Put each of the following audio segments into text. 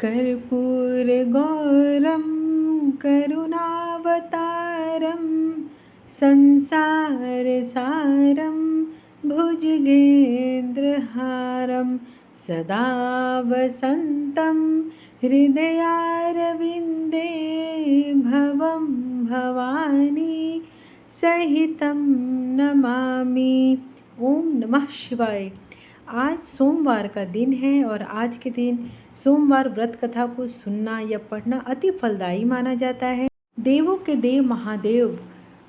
कर्पूरगौरं करुणावतारं संसारसारं भुजगेन्द्रहारं सदा वसन्तं हृदयारविन्दे भवं भवानी सहितं नमामि। ओम नमः शिवाय। आज सोमवार का दिन है और आज के दिन सोमवार व्रत कथा को सुनना या पढ़ना अति फलदायी माना जाता है। देवों के देव महादेव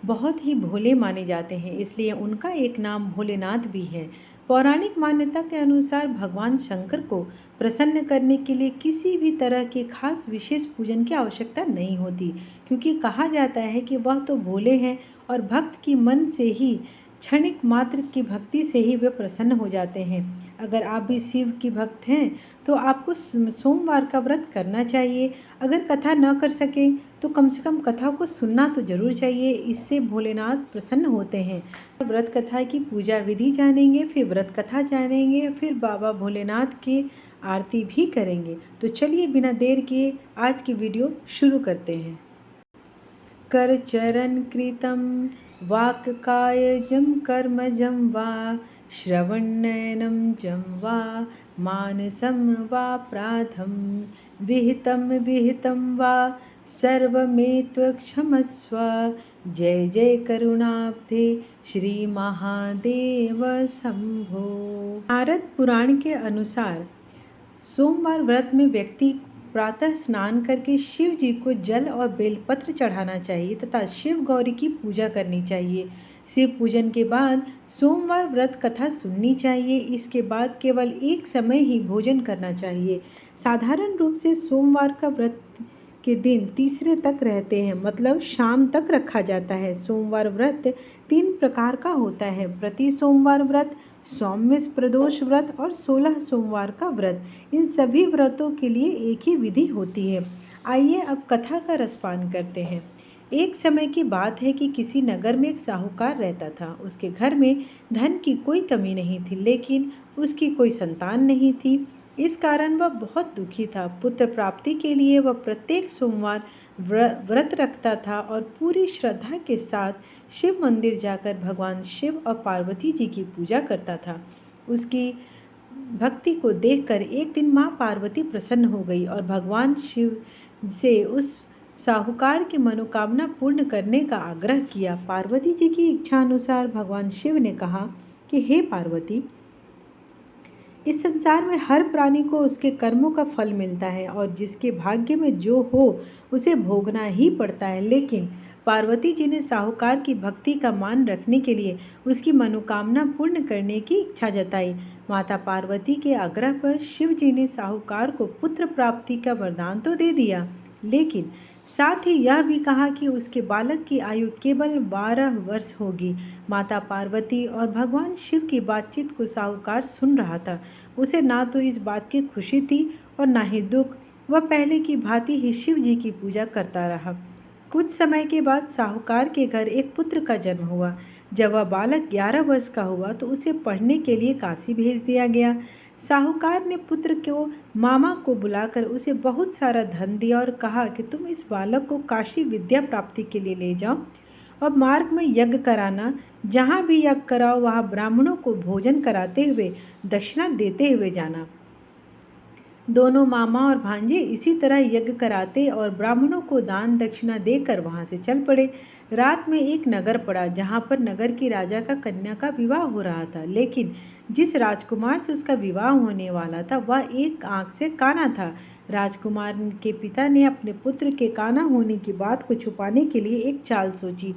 बहुत ही भोले माने जाते हैं, इसलिए उनका एक नाम भोलेनाथ भी है। पौराणिक मान्यता के अनुसार भगवान शंकर को प्रसन्न करने के लिए किसी भी तरह के खास विशेष पूजन की आवश्यकता नहीं होती, क्योंकि कहा जाता है कि वह तो भोले हैं और भक्त की मन से ही क्षणिक मात्र की भक्ति से ही वे प्रसन्न हो जाते हैं। अगर आप भी शिव की भक्त हैं तो आपको सोमवार का व्रत करना चाहिए। अगर कथा न कर सकें तो कम से कम कथा को सुनना तो जरूर चाहिए, इससे भोलेनाथ प्रसन्न होते हैं। व्रत कथा की पूजा विधि जानेंगे, फिर व्रत कथा जानेंगे, फिर बाबा भोलेनाथ की आरती भी करेंगे। तो चलिए बिना देर किए आज की वीडियो शुरू करते हैं। कर चरण कृतं वाक्कायजं कर्मजं वा श्रवणनयनं जं वा मानसं वा प्राथं विहितं वा सर्वमेत्क्षमस्व। जय जय करुणाब्धे श्री महादेव शंभो। नारद पुराण के अनुसार सोमवार व्रत में व्यक्ति प्रातः स्नान करके शिव जी को जल और बेलपत्र चढ़ाना चाहिए तथा शिव गौरी की पूजा करनी चाहिए। शिव पूजन के बाद सोमवार व्रत कथा सुननी चाहिए। इसके बाद केवल एक समय ही भोजन करना चाहिए। साधारण रूप से सोमवार का व्रत के दिन तीसरे तक रहते हैं, मतलब शाम तक रखा जाता है। सोमवार व्रत 3 प्रकार का होता है: प्रति सोमवार व्रत, सौम्य प्रदोष व्रत और 16 सोमवार का व्रत। इन सभी व्रतों के लिए एक ही विधि होती है। आइए अब कथा का रसपान करते हैं। एक समय की बात है कि किसी नगर में एक साहूकार रहता था। उसके घर में धन की कोई कमी नहीं थी, लेकिन उसकी कोई संतान नहीं थी। इस कारण वह बहुत दुखी था। पुत्र प्राप्ति के लिए वह प्रत्येक सोमवार व्रत रखता था और पूरी श्रद्धा के साथ शिव मंदिर जाकर भगवान शिव और पार्वती जी की पूजा करता था। उसकी भक्ति को देखकर एक दिन माँ पार्वती प्रसन्न हो गई और भगवान शिव से उस साहूकार की मनोकामना पूर्ण करने का आग्रह किया। पार्वती जी की इच्छा अनुसार भगवान शिव ने कहा कि हे पार्वती, इस संसार में हर प्राणी को उसके कर्मों का फल मिलता है और जिसके भाग्य में जो हो उसे भोगना ही पड़ता है। लेकिन पार्वती जी ने साहूकार की भक्ति का मान रखने के लिए उसकी मनोकामना पूर्ण करने की इच्छा जताई। माता पार्वती के आग्रह पर शिव जी ने साहूकार को पुत्र प्राप्ति का वरदान तो दे दिया, लेकिन साथ ही यह भी कहा कि उसके बालक की आयु केवल 12 वर्ष होगी। माता पार्वती और भगवान शिव की बातचीत को साहूकार सुन रहा था। उसे ना तो इस बात की खुशी थी और ना ही दुख। वह पहले की भांति ही शिव जी की पूजा करता रहा। कुछ समय के बाद साहूकार के घर एक पुत्र का जन्म हुआ। जब वह बालक 11 वर्ष का हुआ तो उसे पढ़ने के लिए काशी भेज दिया गया। साहूकार ने पुत्र को मामा को बुलाकर उसे बहुत सारा धन दिया और कहा कि तुम इस बालक को काशी विद्या प्राप्ति के लिए ले जाओ और मार्ग में यज्ञ कराना। जहाँ भी यज्ञ कराओ वहाँ ब्राह्मणों को भोजन कराते हुए दक्षिणा देते हुए जाना। दोनों मामा और भांजे इसी तरह यज्ञ कराते और ब्राह्मणों को दान दक्षिणा देकर वहाँ से चल पड़े। रात में एक नगर पड़ा जहाँ पर नगर की राजा का कन्या का विवाह हो रहा था, लेकिन जिस राजकुमार से उसका विवाह होने वाला था वह एक आंख से काना था। राजकुमार के पिता ने अपने पुत्र के काना होने की बात को छुपाने के लिए एक चाल सोची।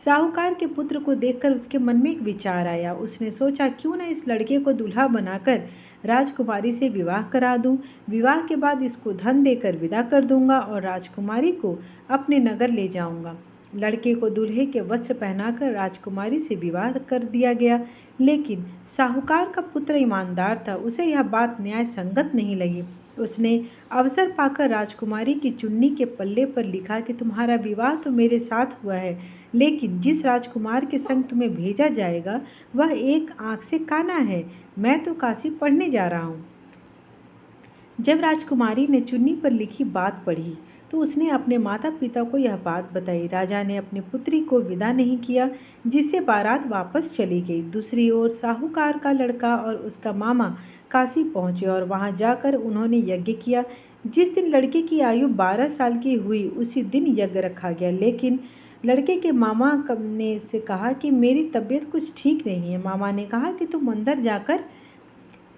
साहूकार के पुत्र को देखकर उसके मन में एक विचार आया। उसने सोचा, क्यों न इस लड़के को दूल्हा बनाकर राजकुमारी से विवाह करा दूं। विवाह के बाद इसको धन देकर विदा कर दूंगा और राजकुमारी को अपने नगर ले जाऊंगा। लड़के को दूल्हे के वस्त्र पहनाकर राजकुमारी से विवाह कर दिया गया, लेकिन साहूकार का पुत्र ईमानदार था। उसे यह बात न्याय संगत नहीं लगी। उसने अवसर पाकर राजकुमारी की चुन्नी के पल्ले पर लिखा कि तुम्हारा विवाह तो मेरे साथ हुआ है, लेकिन जिस राजकुमार के संग तुम्हें भेजा जाएगा वह एक आंख से काना है। मैं तो काशी पढ़ने जा रहा हूँ। जब राजकुमारी ने चुन्नी पर लिखी बात पढ़ी तो उसने अपने माता पिता को यह बात बताई। राजा ने अपनी पुत्री को विदा नहीं किया, जिससे बारात वापस चली गई। दूसरी ओर साहूकार का लड़का और उसका मामा काशी पहुंचे और वहां जाकर उन्होंने यज्ञ किया। जिस दिन लड़के की आयु 12 साल की हुई उसी दिन यज्ञ रखा गया, लेकिन लड़के के मामा ने से कहा कि मेरी तबीयत कुछ ठीक नहीं है। मामा ने कहा कि तुम अंदर जाकर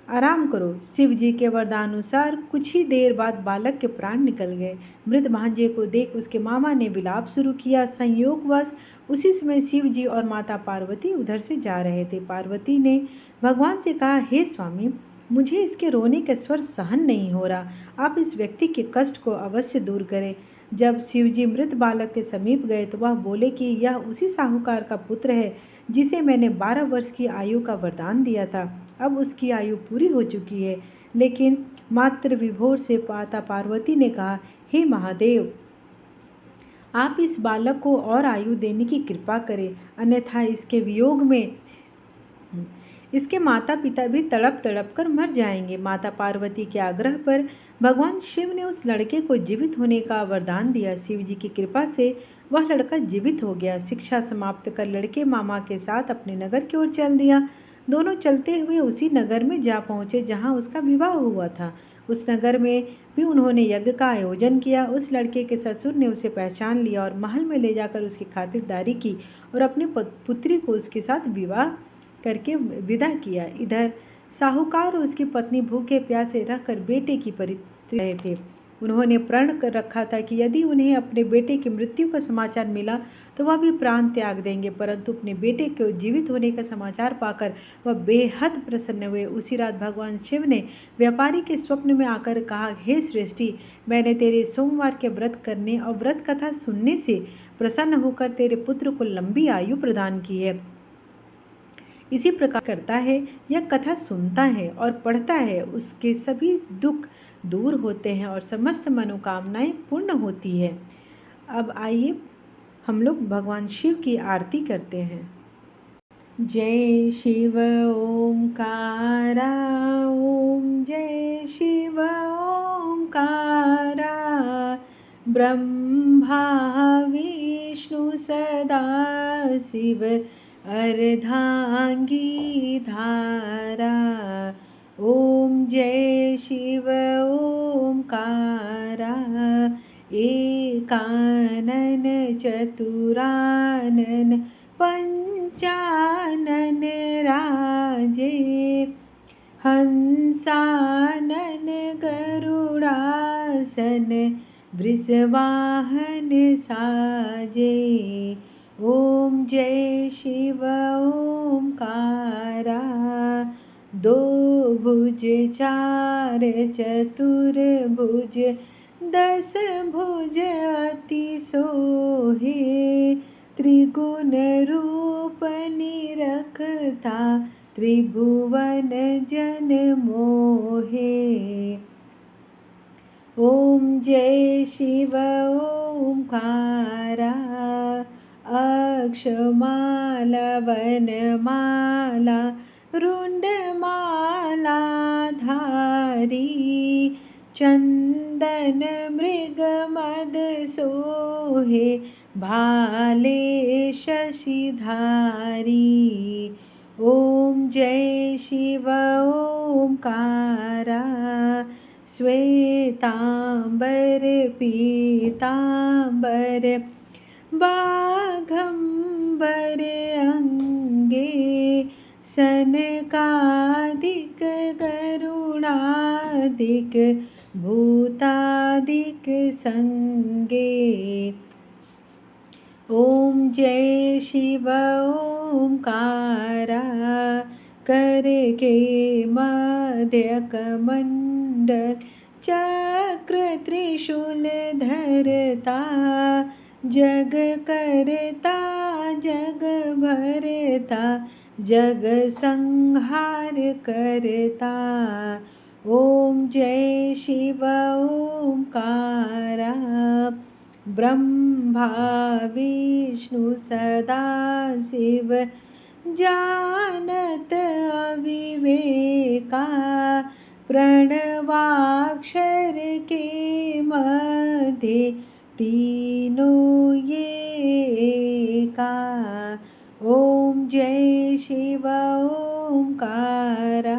आराम करो। शिव जी के वरदानुसार कुछ ही देर बाद बालक के प्राण निकल गए। मृत भांजे को देख उसके मामा ने विलाप शुरू किया। संयोगवश उसी समय शिव जी और माता पार्वती उधर से जा रहे थे। पार्वती ने भगवान से कहा, हे स्वामी, मुझे इसके रोने का स्वर सहन नहीं हो रहा, आप इस व्यक्ति के कष्ट को अवश्य दूर करें। जब शिव जी मृत बालक के समीप गए तो वह बोले कि यह उसी साहूकार का पुत्र है जिसे मैंने 12 वर्ष की आयु का वरदान दिया था। अब उसकी आयु पूरी हो चुकी है। लेकिन मात्र विभोर से माता पार्वती ने कहा, हे महादेव, आप इस बालक को और आयु देने की कृपा करें, अन्यथा इसके वियोग में इसके माता पिता भी तड़प तड़प कर मर जाएंगे। माता पार्वती के आग्रह पर भगवान शिव ने उस लड़के को जीवित होने का वरदान दिया। शिव जी की कृपा से वह लड़का जीवित हो गया। शिक्षा समाप्त कर लड़के मामा के साथ अपने नगर की ओर चल दिया। दोनों चलते हुए उसी नगर में जा पहुंचे जहां उसका विवाह हुआ था। उस नगर में भी उन्होंने यज्ञ का आयोजन किया। उस लड़के के ससुर ने उसे पहचान लिया और महल में ले जाकर उसकी खातिरदारी की और अपनी पुत्री को उसके साथ विवाह करके विदा किया। इधर साहूकार और उसकी पत्नी भूखे प्यासे रहकर बेटे की परीक्षा रहे थे। उन्होंने प्रण कर रखा था कि यदि उन्हें अपने बेटे की मृत्यु का समाचार मिला तो वह भी प्राण त्याग देंगे, परंतु अपने बेटे के जीवित होने का समाचार पाकर वह बेहद प्रसन्न हुए। उसी रात भगवान शिव ने व्यापारी के स्वप्न में आकर कहा, हे श्रेष्ठी, मैंने तेरे सोमवार के व्रत करने और व्रत कथा सुनने से प्रसन्न होकर तेरे पुत्र को लंबी आयु प्रदान की है। इसी प्रकार करता है, यह कथा सुनता है और पढ़ता है, उसके सभी दुख दूर होते हैं और समस्त मनोकामनाएं पूर्ण होती है। अब आइए हम लोग भगवान शिव की आरती करते हैं। जय शिव ओंकारा, ओम जय शिव ओंकारा, ब्रह्मा विष्णु सदा शिव अर्धांगी धारा। ओम जय शिव ओंकारा, एकानन चतुरानन पंचानन राजे, हंसानन गरुड़ासन वृषवाहन साजे। ओम जय शिव ओंकारा, दो भुज चार चतुर्भुज, 10 भुज अति सोहे, त्रिगुण रूप निरखता त्रिभुवन जन मोहे। ओम जय शिव ओंकारा, अक्षमाला वनमाला रुंडमाला धारी, चंदन मृग मद सोहे, भाले शशिधारी। ओम जय शिव ओंकारा, श्वेतांबर पीतांबर बाघंबर अंगे, सनकादिक गरुड़ादिक भूतादिक संगे। ओम जय शिव ओंकारा, कर के मध्य कमंडल चक्र त्रिशूल धरता, जग करता जग भरता, जग संहार करता। ओम जय शिव ओंकारा, ब्रह्मा विष्णु सदा शिव जानत अविवेका, प्रणवाक्षर के मध्य तीनों ये एकार। ओम जय शिव ओंकारा।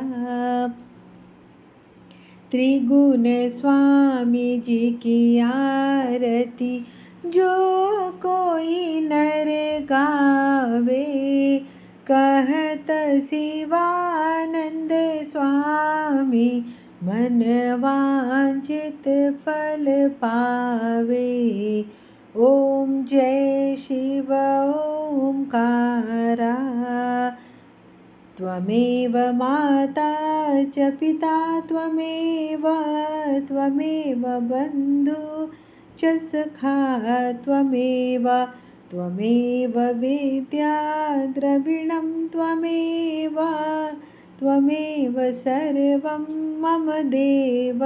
त्रिगुण स्वामी जी की आरती जो कोई नर गावे, कहत शिवानंद स्वामी मन वांछित फल पावे। ओम जय शिव ओंकारा। त्वमेव माता च पिता त्वमेव बन्धु च सखा त्वमेव विद्या द्रविणं त्वमेव सर्वं मम देव।